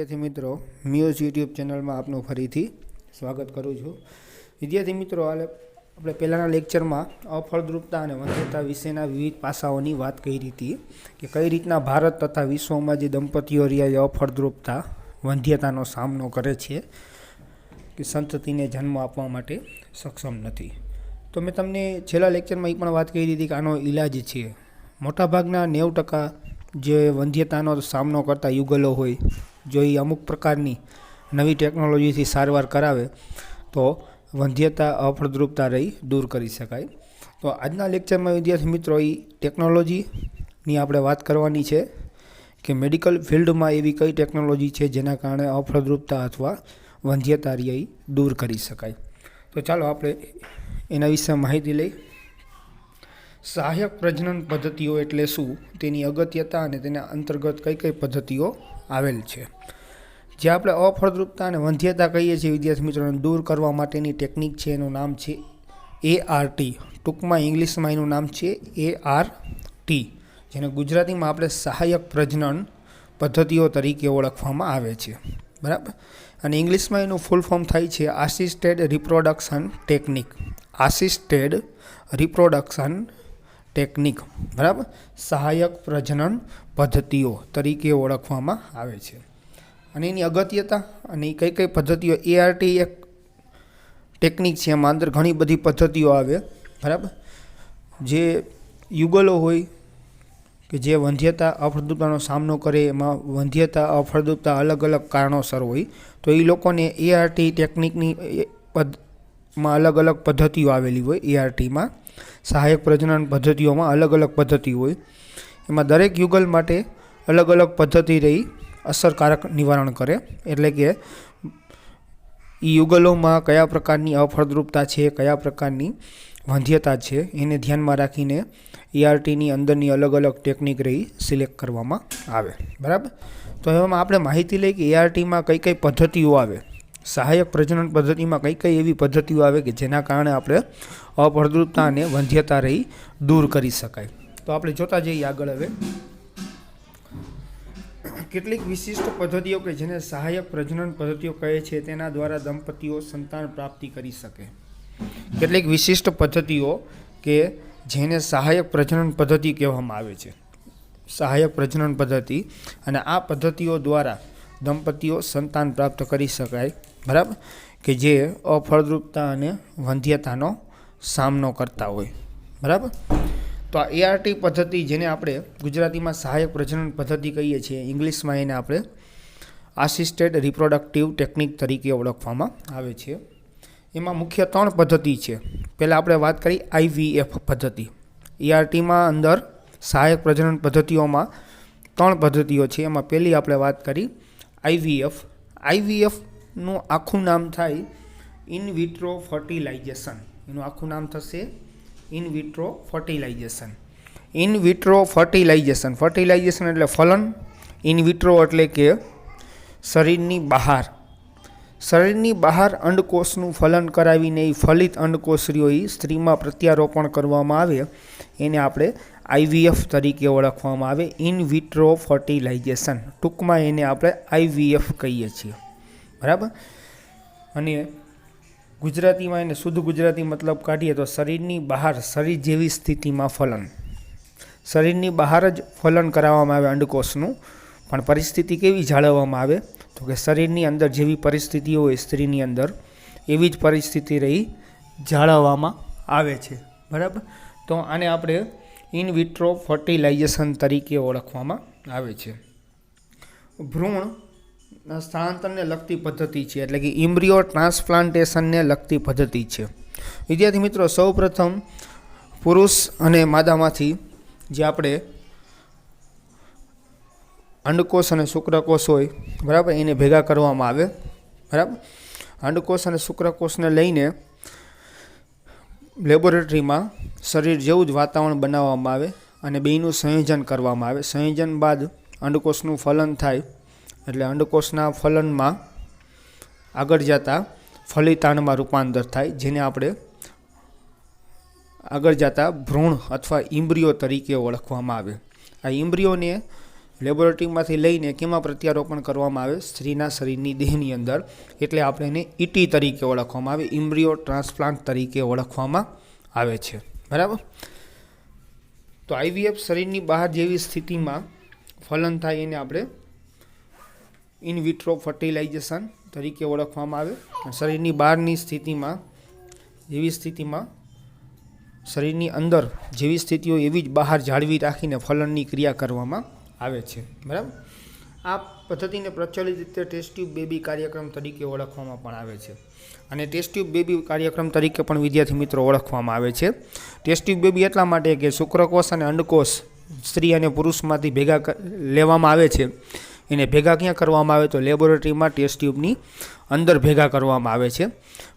विद्यार्थी मित्रों muse YouTube channel में आपनु फरीथी स्वागत करूँ छूँ। विद्यार्थी मित्रों આપણે પહેલાંના લેક્ચરમાં અફળદ્રુપતા અને વંધ્યતા વિશેના વિવિધ પાસાઓની વાત કરી હતી કે કઈ રીતના ભારત તથા વિશ્વમાં જે દંપતીઓ રહ્યા એ અફળદ્રુપતા વંધ્યતાનો સામનો કરે છે કે સંતતિને જન્મ આપવા માટે સક્ષમ નથી। તો મેં તમને છેલ્લા લેક્ચરમાં એ પણ વાત કરી હતી કે આનો ઇલાજ છે। મોટાભાગના 90% જે વંધ્યતાનો સામનો કરતા યુગલો હોય જો એ અમુક પ્રકારની નવી ટેકનોલોજીથી સારવાર કરાવે તો वंध्यता अफળદ્રુપતા रही दूर करी शकाय। तो आजना लेक्चर में विद्यार्थी मित्रों टेक्नोलॉजी नी आपणे बात करवानी छे कि मेडिकल फील्ड में एवी कई टेक्नोलॉजी है जेना कारणे अफળદ્રુપता अथवा वंध्यता रही दूर करी शकाय। तो चलो आपणे एना विषे माहिती लई। सहायक प्रजनन पद्धतिओ एटले शुं, तेनी अगत्यता अने तेना अंतर्गत कई कई पद्धतिओ आवेल छे। जे आपणे अफળદ્રુપતા અને વંધ્યતા कहीए छीए विद्यार्थी मित्रों दूर करवा माटेनी टेक्निक छे एनुं नाम छे ART। टूंकमां इंग्लिशमां एनुं नाम छे ART, जेने गुजरातीमां आपणे सहायक प्रजनन पद्धतिओ तरीके ओळखवामां आवे छे, बराबर। अने इंग्लिशमां एनुं फूल फॉर्म थाय छे आसिस्टेड रिप्रोडक्शन टेक्निक। आसिस्टेड रिप्रोडक्शन टेक्निक, बराबर, सहायक प्रजनन पद्धतिओ तरीके ओळखवामां आवे छे। અને એની અગત્યતા અને કઈ કઈ પદ્ધતિઓ ART એક ટેકનિક છે, એમાં અંદર ઘણી બધી પદ્ધતિઓ આવે, બરાબર। જે યુગલો હોય કે જે વંધ્યતા અફળદ્રુપતાનો સામનો કરે એમાં વંધ્યતા અફળદ્રુપતા અલગ અલગ કારણોસર હોય તો એ લોકોને ART ટેકનિકની માં અલગ અલગ પદ્ધતિઓ આવેલી હોય। ARTમાં સહાયક પ્રજનન પદ્ધતિઓમાં અલગ અલગ પદ્ધતિ હોય, એમાં દરેક યુગલ માટે અલગ અલગ પદ્ધતિ રહી असरकारक निवारण करे। एटले के युगलों में कया प्रकारनी अफળદ્રુપता है, कया प्रकारनी वंध्यता है, एने ध्यान में राखीने ART नी अंदरनी अलग अलग टेक्निक रही सिलेक्ट करवामां आवे, बराबर। तो एमां आपणे माहिती लई कि ART में कई कई पद्धतिओ आवे, सहायक प्रजनन पद्धति में कई कई एवी पद्धतिओ आवे कि जेना कारणे आपणे अफળદ્રુપता अने वंध्यता रही दूर करी शकाय। तो आपणे जोता जईए आगळ। हवे કેટલીક વિશિષ્ટ પદ્ધતિઓ કે જેને સહાયક પ્રજનન પદ્ધતિઓ કહે છે તેના દ્વારા દંપતીઓ સંતાન પ્રાપ્તિ કરી શકે। કેટલીક વિશિષ્ટ પદ્ધતિઓ કે જેને સહાયક પ્રજનન પદ્ધતિ કહેવામાં આવે છે, સહાયક પ્રજનન પદ્ધતિ, અને આ પદ્ધતિઓ દ્વારા દંપતીઓ સંતાન પ્રાપ્ત કરી શકાય, બરાબર, કે જે અફળદ્રુપતા અને વંધ્યતાનો સામનો કરતા હોય, બરાબર। तो आ ART पद्धति जेने आपणे गुजराती में सहायक प्रजनन पद्धति कहीए छीए, इंग्लिश में एने आपणे आसिस्टेड रिप्रोडक्टिव टेक्निक तरीके ओळखवामां आवे छे। एमां मुख्य 3 पद्धति छे। पहला आपणे वात करी IVF पद्धति। ART में अंदर सहायक प्रजनन पद्धतिओमां 3 पद्धतिओ छे। एमां पहली आपणे वात करी IVF। IVF नुं आखुं नाम थाय इन विट्रो फर्टिलाइजेशन। एनुं आखुं नाम थशे in vitro fertilisation. In vitro fertilisation, fertilisation एटले फलन, इन विट्रो एटले के शरीरनी बहार, शरीरनी बहार अंडकोषनुं फलन करावीने फलित अंडकोष रह्यो ए स्त्रीमां प्रत्यारोपण करवामां आवे एने आपणे IVF तरीके ओळखवामां आवे। इन विट्रो फर्टिलाइजेशन, टूंकमां एने आपणे IVF कहीए छीए, बराबर। अने गुजराती में एने शुद्ध गुजराती मतलब काढ़ीए तो शरीरनी बहार, शरीर जेवी स्थिति में फलन, शरीरनी बहार ज फलन कराववामां आवे अंडकोषनुं, पण परिस्थिति केवी जाळववामां आवे तो कि शरीरनी अंदर जेवी परिस्थिति होय स्त्रीनी अंदर एवी ज परिस्थिति रही जाळववामां आवे छे, बराबर। तो आने आपणे इन विट्रो फर्टिलाइजेशन तरीके ओळखवामां आवे छे। भ्रूण स्थानांतर ने लगती पद्धति है, एटले कि इम्ब्रियो ट्रांसप्लांटेशन ने लगती पद्धति है। विद्यार्थी मित्रों सौ प्रथम पुरुष अने मादामांथी जे आपणे अंडकोष अने शुक्रकोष होय, बराबर, एने भेगा करवामां आवे, बराबर। अंडकोष अने शुक्रकोष ने लईने लेबोरेटरी में शरीर जेवुं ज वातावरण बनाववामां आवे अने बेयनुं संयोजन करवामां आवे। संयोजन बाद अंडकोषनुं फलन थाय एटले अंडकोषना फलन में आगळ जता फलितांड में रूपांतर थाय, जेने आपणे आगळ जता भ्रूण अथवा इम्ब्रियो तरीके ओळखवामां आवे। आ इम्ब्रियो ने લેબોરેટરીમાંથી લઈને કેમાં પ્રત્યારોપણ કરવામાં આવે? સ્ત્રીના શરીરની દેહની અંદર. એટલે આપણે એને ઈટી તરીકે ઓળખવામાં આવે, ઇમ્બ્રિયો ટ્રાન્સપ્લાન્ટ તરીકે ઓળખવામાં આવે છે. બરાબર. તો આઈવીએફ શરીરની બહાર જેવી સ્થિતિમાં ફલન થાય એને આપણે ઇન વિટ્રો ફર્ટિલાઇઝેશન તરીકે ઓળખવામાં આવે. શરીરની બહારની સ્થિતિમાં જેવી સ્થિતિમાં શરીરની અંદર જેવી સ્થિતિઓ એવી જ બહાર જાળવી રાખીને ફલનની ક્રિયા કરવામાં આવે છે. બરાબર. આ પદ્ધતિને પ્રચલિત રીતે ટેસ્ટ ટ્યુબ બેબી કાર્યક્રમ તરીકે ઓળખવામાં પણ આવે છે. અને ટેસ્ટ ટ્યુબ બેબી કાર્યક્રમ તરીકે પણ વિદ્યાર્થી મિત્રો ઓળખવામાં આવે છે. ટેસ્ટ ટ્યુબ બેબી એટલા માટે કે શુક્રકોષ અને અંડકોષ સ્ત્રી અને પુરુષમાંથી ભેગા લેવામાં આવે છે. એને ભેગા ક્યાં કરવામાં આવે? તો લેબોરેટરીમાં ટેસ્ટ ટ્યુબની અંદર ભેગા કરવામાં આવે છે.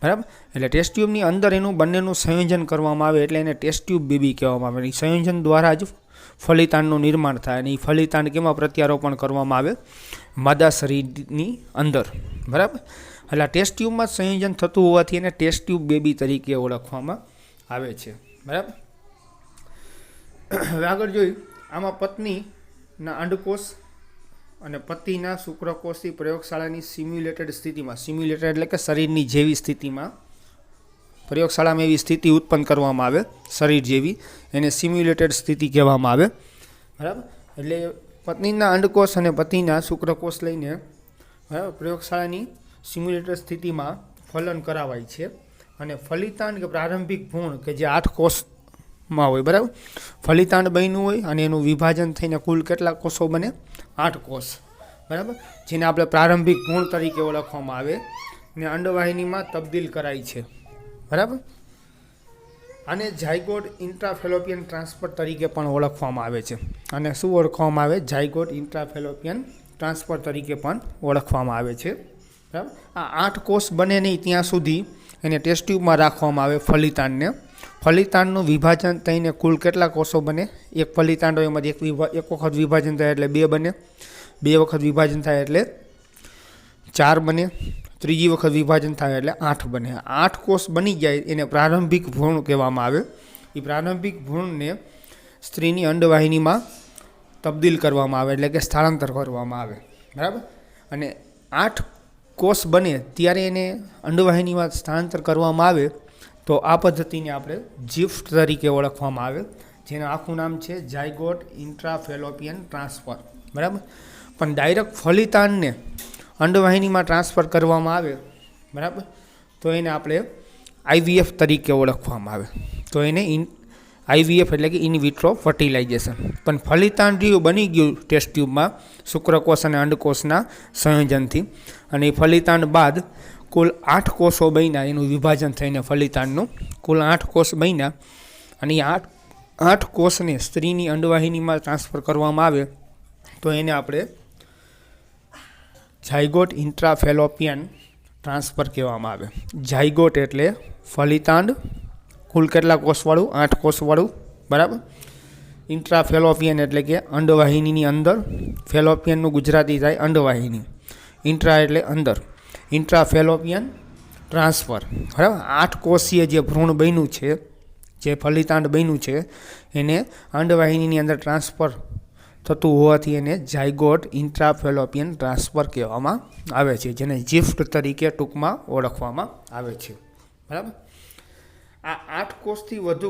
બરાબર. એટલે ટેસ્ટ ટ્યુબની અંદર એનું બંનેનું સંયોજન કરવામાં આવે એટલે એને ટેસ્ટ ટ્યુબ બેબી કહેવામાં આવે. એ સંયોજન દ્વારા જ ફલિતાંડનું નિર્માણ થાય અને એ ફલિતાંડ કેમાં પ્રત્યારોપણ કરવામાં આવે? માદા શરીરની અંદર. બરાબર. એટલે ટેસ્ટ ટ્યુબમાં સંયોજન થતું હોવાથી એને ટેસ્ટ ટ્યુબ બેબી તરીકે ઓળખવામાં આવે છે. બરાબર. હવે આગળ જોઈ આમાં પત્નીના અંડકોષ અને પતિના શુક્રકોષથી પ્રયોગશાળાની સિમ્યુલેટેડ સ્થિતિમાં, સિમ્યુલેટેડ એટલે કે શરીરની જેવી સ્થિતિમાં, પ્રયોગશાળામાં એવી સ્થિતિ ઉત્પન્ન કરવામાં આવે શરીર જેવી, એને સિમ્યુલેટેડ સ્થિતિ કહેવામાં આવે. બરાબર. એટલે પત્નીના અંડકોષ અને પતિના શુક્રકોષ લઈને પ્રયોગશાળાની સિમ્યુલેટેડ સ્થિતિમાં ફલન કરાવાય છે. અને ફલિતાંડ કે પ્રારંભિક ભ્રૂણ કે જે 8 કોષમાં હોય. બરાબર. ફલિતાંડ બન્યું હોય અને એનું વિભાજન થઈને કુલ કેટલા કોષો બને? 8 કોષ. બરાબર. જેને આપણે પ્રારંભિક ભ્રૂણ તરીકે ઓળખવામાં આવે ને અંડવાહિનીમાં તબદીલ કરાય છે. બરાબર. આને ઝાયગોટ ઇન્ટ્રાફેલોપિયન ટ્રાન્સફર તરીકે પણ ઓળખવામાં આવે છે. અને શું ઓળખવામાં આવે? ઝાયગોટ ઇન્ટ્રાફેલોપિયન ટ્રાન્સફર તરીકે પણ ઓળખવામાં આવે છે. બરાબર. આ 8 કોષ બને નહીં ત્યાં સુધી એને ટેસ્ટ ટ્યુબમાં રાખવામાં આવે ફલિતાંડને. ફલિતાંડનું વિભાજન થઈને કુલ કેટલા કોષો બને? એક ફલિતાંડ હોય એમાંથી એક વખત વિભાજન થાય એટલે 2 બને, 2 વખત વિભાજન થાય એટલે 4 બને, ત્રીજી વખત વિભાજન થાય એટલે 8 બને. 8 કોષ બની જાય એને પ્રારંભિક ભ્રૂણ કહેવામાં આવે. એ પ્રારંભિક ભ્રૂણને સ્ત્રીની અંડવાહિનીમાં તબદીલ કરવામાં આવે એટલે કે સ્થળાંતર કરવામાં આવે. બરાબર. અને 8 કોષ બને ત્યારે એને અંડવાહિનીમાં સ્થળાંતર કરવામાં આવે તો આ પદ્ધતિને આપણે જિફ્ટ તરીકે ઓળખવામાં આવે, જેનું આખું નામ છે ઝાયગોટ ઇન્ટ્રાફેલોપિયન ટ્રાન્સફર. બરાબર. પણ ડાયરેક્ટ ફલિતાંડને અંડવાહિનીમાં ટ્રાન્સફર કરવામાં આવે. બરાબર. તો એને આપણે આઈવીએફ તરીકે ઓળખવામાં આવે. તો એને આઈવીએફ એટલે કે ઇન વિટ્રો ફર્ટિલાઇઝેશન. પણ ફલિતાંડ બની ગયું ટેસ્ટ ટ્યુબમાં શુક્રકોષ અને અંડકોષના સંયોજનથી, અને એ ફલિતાંડ બાદ કુલ 8 કોષો બન્યા, એનું વિભાજન થઈને ફલિતાંડનું કુલ 8 કોષ બન્યા, અને એ 8 કોષને સ્ત્રીની અંડવાહિનીમાં ટ્રાન્સફર કરવામાં આવે તો એને આપણે ઝાયગોટ ઇન્ટ્રાફેલોપિયન ટ્રાન્સફર કહેવામાં આવે. ઝાયગોટ એટલે ફલિતાંડ, કુલ કેટલા કોષવાળું? 8 કોષવાળું. બરાબર. ઇન્ટ્રાફેલોપિયન એટલે કે અંડવાહિનીની અંદર, ફેલોપિયનનું ગુજરાતી થાય અંડવાહિની, ઇન્ટ્રા એટલે અંદર, ઇન્ટ્રાફેલોપિયન ટ્રાન્સફર. બરાબર. 8 કોષીય જે ભ્રૂણ બન્યું છે, જે ફલિતાંડ બન્યું છે, એને અંડવાહિનીની અંદર ટ્રાન્સફર થતું હોવાથી એને ઝાયગોટ ઇન્ટ્રાફેલોપિયન ટ્રાન્સફર કહેવામાં આવે છે, જેને જિફ્ટ તરીકે ટૂંકમાં ઓળખવામાં આવે છે. બરાબર. આ 8 કોષથી વધુ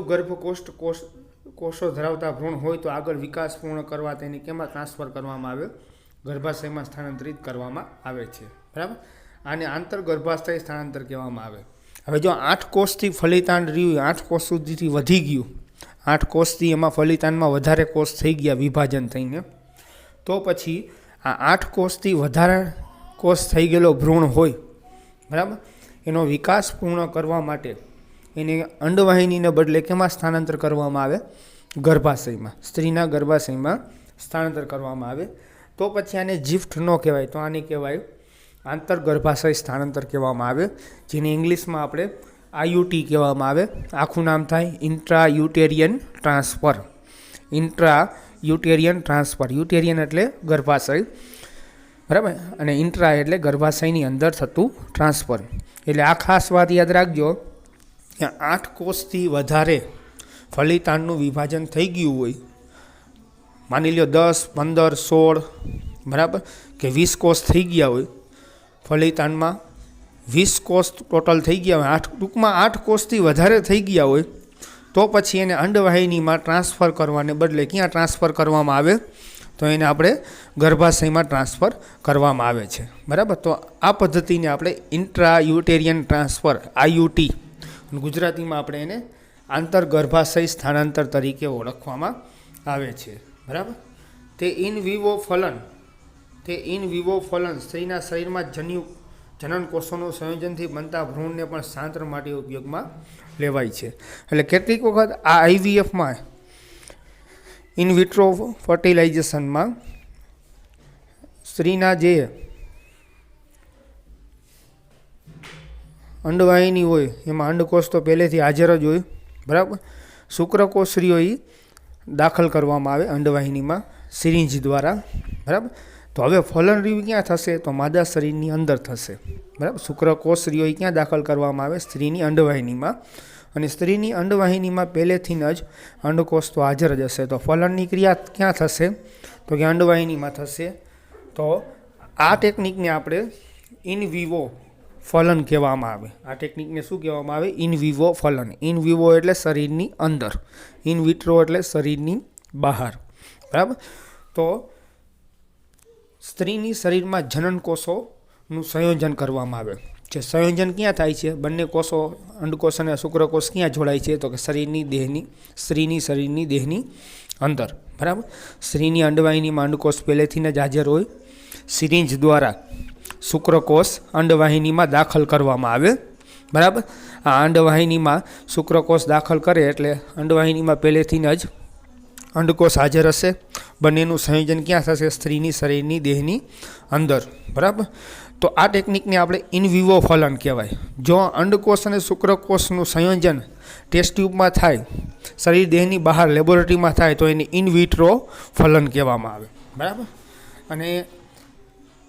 કોષો ધરાવતા ભ્રૂણ હોય તો આગળ વિકાસ પૂર્ણ કરવા તેને કેમાં ટ્રાન્સફર કરવામાં આવે? ગર્ભાશયમાં સ્થાનાંતરિત કરવામાં આવે છે. બરાબર. આને આંતરગર્ભાશય સ્થાનાંતર કહેવામાં આવે. હવે જો 8 કોષથી ફલિતાંડ રહ્યું, 8 કોષ સુધીથી વધી ગયું, 8 કોષથી એમાં ફલિતાંડમાં વધારે કોષ થઈ ગયા વિભાજન થઈને, તો પછી આ 8 કોષથી વધારે કોષ થઈ ગયેલો ભ્રૂણ હોય. બરાબર. એનો વિકાસ પૂર્ણ કરવા માટે એને અંડવાહિનીને બદલે કેમાં સ્થાનાંતર કરવામાં આવે? ગર્ભાશયમાં, સ્ત્રીના ગર્ભાશયમાં સ્થાનાંતર કરવામાં આવે. તો પછી આને જિફ્ટ ન કહેવાય, તો આને કહેવાય આંતરગર્ભાશય સ્થાનાંતર કહેવામાં આવે, જેને ઇંગ્લિશમાં આપણે આઈયુટી કહેવામાં આવે. આખું નામ થાય ઇન્ટ્રાયુટેરિયન ટ્રાન્સફર. ઇન્ટ્રાયુટેરિયન ટ્રાન્સફર. યુટેરિયન એટલે ગર્ભાશય. બરાબર. અને ઇન્ટ્રા એટલે ગર્ભાશયની અંદર થતું ટ્રાન્સફર. એટલે આ ખાસ વાત યાદ રાખજો કે 8 કોષથી વધારે ફલિતાંડનું વિભાજન થઈ ગયું હોય માની લો 10, 15, 16 બરાબર કે 20 કોષ થઈ ગયા હોય ફલિતાંડમાં, 20 કોષ ટોટલ થઈ ગયા હોય, ટૂંકમાં 8 કોષથી વધારે થઈ ગયા હોય તો પછી એને અંડવાહિનીમાં ટ્રાન્સફર કરવાને બદલે ક્યાં ટ્રાન્સફર કરવામાં આવે? તો એને આપણે ગર્ભાશયમાં ટ્રાન્સફર કરવામાં આવે છે બરાબર. તો આ પદ્ધતિને આપણે ઇન્ટ્રાયુટેરિયન ટ્રાન્સફર IUT, ગુજરાતીમાં આપણે એને આંતરગર્ભાશય સ્થાનાંતર તરીકે ઓળખવામાં આવે છે બરાબર. તે ઇન વિવો ફલન સ્ત્રીના શરીરમાં જનન કોષોનું સંયોજનથી બનતા ભ્રૂણને પણ સ્થાનાંતર માટે ઉપયોગમાં લેવાય છે. એટલે કેટલીક વખત આ IVFમાં ઇન વિટ્રો ફર્ટિલાઇઝેશનમાં સ્ત્રીના જે અંડવાહિની હોય એમાં અંડકોષ તો પહેલેથી હાજર જ હોય બરાબર. શુક્રકોષરીઓ દાખલ કરવામાં આવે અંડવાહિનીમાં સિરિંજ દ્વારા બરાબર. તો હવે ફલન રીવ ક્યાં થશે? તો માદા શરીરની અંદર થશે બરાબર. શુક્રકોષરીઓ ક્યાં દાખલ કરવામાં આવે? સ્ત્રીની અંડવાહિનીમાં. અને સ્ત્રીની અંડવાહિનીમાં પહેલેથી જ અંડકોષ તો હાજર જ હશે. તો ફલનની ક્રિયા ક્યાં થશે? તો કે અંડવાહિનીમાં થશે. તો આ ટેકનિકને આપણે ઇન વિવો ફલન કહેવામાં આવે. આ ટેકનિકને શું કહેવામાં આવે? ઇન વિવો ફલન. ઇન વિવો એટલે શરીરની અંદર, ઇન વિટ્રો એટલે શરીરની બહાર બરાબર. તો સ્ત્રીની શરીરમાં જનન કોષોનું સંયોજન કરવામાં આવે છે. સંયોજન ક્યાં થાય છે? બંને કોષો, અંડકોષ અને શુક્રકોષ ક્યાં જોડાય છે? તો કે સ્ત્રીની શરીરની દેહની અંદર બરાબર. સ્ત્રીની અંડવાહિનીમાં અંડકોષ પહેલેથી જ હાજર હોય. સિરિંજ દ્વારા શુક્રકોષ અંડવાહિનીમાં દાખલ કરવામાં આવે બરાબર. આ અંડવાહિનીમાં શુક્રકોષ દાખલ કરે એટલે અંડવાહિનીમાં પહેલેથી જ અંડકોષ હાજર હશે. બંનેનું સંયોજન ક્યાં થશે? સ્ત્રીની શરીરની દેહની અંદર બરાબર. તો આ ટેકનિકને આપણે ઇન વિવો ફલન કહેવાય. જો અંડકોષ અને શુક્રકોષનું સંયોજન ટેસ્ટ ટ્યુબમાં થાય, શરીર દેહની બહાર લેબોરેટરીમાં થાય તો એને ઇન વિટ્રો ફલન કહેવામાં આવે બરાબર. અને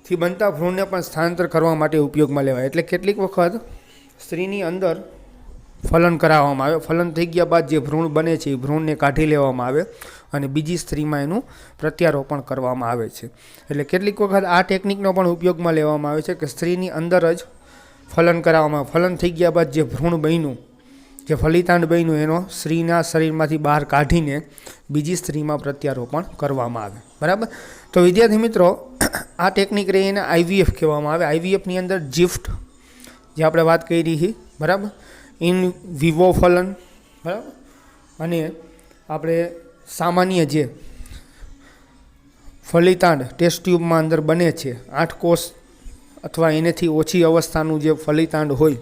થી બનતા ભ્રૂણને પણ સ્થાનાંતર કરવા માટે ઉપયોગમાં લેવાય. એટલે કેટલીક વખત સ્ત્રીની અંદર ફલન કરાવવામાં આવે. ફલન થઈ ગયા બાદ જે ભ્રૂણ બને છે એ ભ્રૂણને કાઢી લેવામાં આવે અને બીજી સ્ત્રીમાં એનું પ્રત્યારોપણ કરવામાં આવે છે. એટલે કેટલીક વખત આ ટેકનિકનો પણ ઉપયોગમાં લેવામાં આવે છે કે સ્ત્રીની અંદર જ ફલન કરાવવામાં આવે. ફલન થઈ ગયા બાદ જે ભ્રૂણ બન્યું, જે ફલિતાંડ બન્યું એનો સ્ત્રીના શરીરમાંથી બહાર કાઢીને બીજી સ્ત્રીમાં પ્રત્યારોપણ કરવામાં આવે બરાબર. તો વિદ્યાર્થી મિત્રો, આ ટેકનિક રહી એને IVF કહેવામાં આવે. IVFની અંદર જિફ્ટ જે આપણે વાત કરી છે બરાબર, ઇન વિવો ફલન બરાબર, અને આપણે સામાન્ય જે ફલિતાંડ ટેસ્ટ ટ્યુબમાં અંદર બને છે 8 કોષ અથવા એનાથી ઓછી અવસ્થાનું જે ફલિતાંડ હોય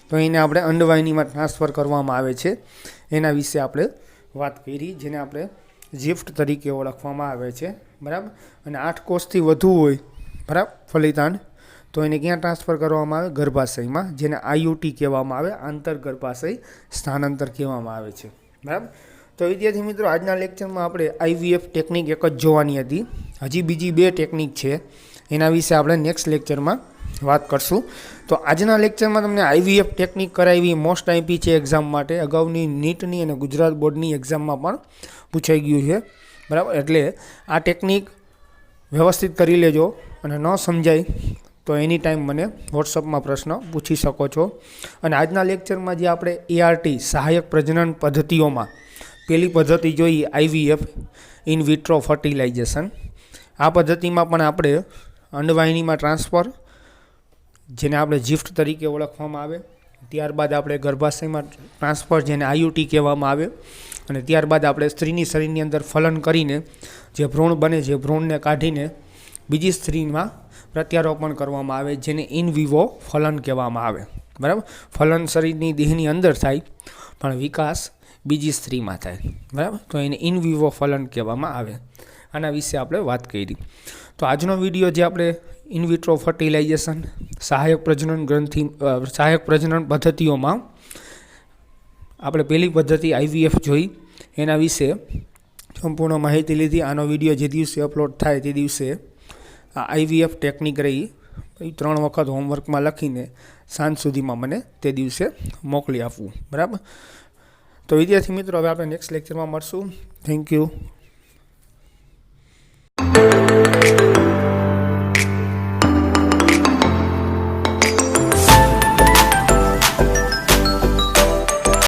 તો એને આપણે અંડવાહિનીમાં ટ્રાન્સફર કરવામાં આવે છે. એના વિશે આપણે વાત કરી, જેને આપણે જિફ્ટ તરીકે ઓળખવામાં આવે છે બરાબર. અને 8 કોષથી વધુ હોય બરાબર ફલિતાંડ તો એને ક્યાં ટ્રાન્સફર કરવામાં આવે? ગર્ભાશયમાં, જેને IUT કહેવામાં આવે, આંતરગર્ભાશય સ્થાનાંતર કહેવામાં આવે છે બરાબર. તો વિદ્યાર્થી મિત્રો, આજના લેક્ચરમાં આપણે IVF ટેકનિક એક જ જોવાની હતી. હજી બીજી 2 ટેકનિક છે, એના વિશે આપણે નેક્સ્ટ લેક્ચરમાં વાત કરશું. તો આજના લેક્ચરમાં તમને IVF ટેકનિક કરાવી મોસ્ટ IP છે એક્ઝામ માટે. અગાઉની નીટની અને ગુજરાત બોર્ડની એક્ઝામમાં પણ પૂછાઈ ગયું છે બરાબર. એટલે આ ટેકનિક વ્યવસ્થિત કરી લેજો અને ન સમજાય તો એની ટાઈમ મને વોટ્સઅપમાં પ્રશ્ન પૂછી શકો છો. અને આજના લેક્ચરમાં જે આપણે ART સહાયક પ્રજનન પદ્ધતિઓમાં પહેલી પદ્ધતિ જોઈ IVF ઇન વિટ્રો ફર્ટિલાઇઝેશન. આ પદ્ધતિમાં પણ આપણે અંડવાહિનીમાં ટ્રાન્સફર, જેને આપણે જિફ્ટ તરીકે ઓળખવામાં આવે, ત્યારબાદ આપણે ગર્ભાશયમાં ટ્રાન્સફર, જેને IUT કહેવામાં આવે, અને ત્યારબાદ આપણે સ્ત્રીની શરીરની અંદર ફલન કરીને જે ભ્રૂણ બને છે ભ્રૂણને કાઢીને બીજી સ્ત્રીમાં પ્રત્યારોપણ કરવામાં આવે, જેને ઇન વિવો ફલન કહેવામાં આવે બરાબર. ફલન શરીરની દેહની અંદર થાય પણ વિકાસ બીજી સ્ત્રીમાં થાય બરાબર. તો એને ઇન વિવો ફલન કહેવામાં આવે. આના વિશે આપણે વાત કરી. તો આજનો વિડીયો જે આપણે ઇન વિટ્રો ફર્ટિલાઇઝેશન સહાયક પ્રજનન પદ્ધતિઓમાં આપણે પહેલી પદ્ધતિ IVF જોઈ, એના વિશે સંપૂર્ણ માહિતી લીધી. આનો વિડીયો જે દિવસે અપલોડ થાય તે દિવસે આ IVF ટેકનિક રહી 3 વખત હોમવર્કમાં લખીને સાંજ સુધીમાં મને તે દિવસે મોકલી આપવું બરાબર. તો વિદ્યાર્થી મિત્રો, હવે આપણે નેક્સ્ટ લેક્ચરમાં મળશું. Thank you.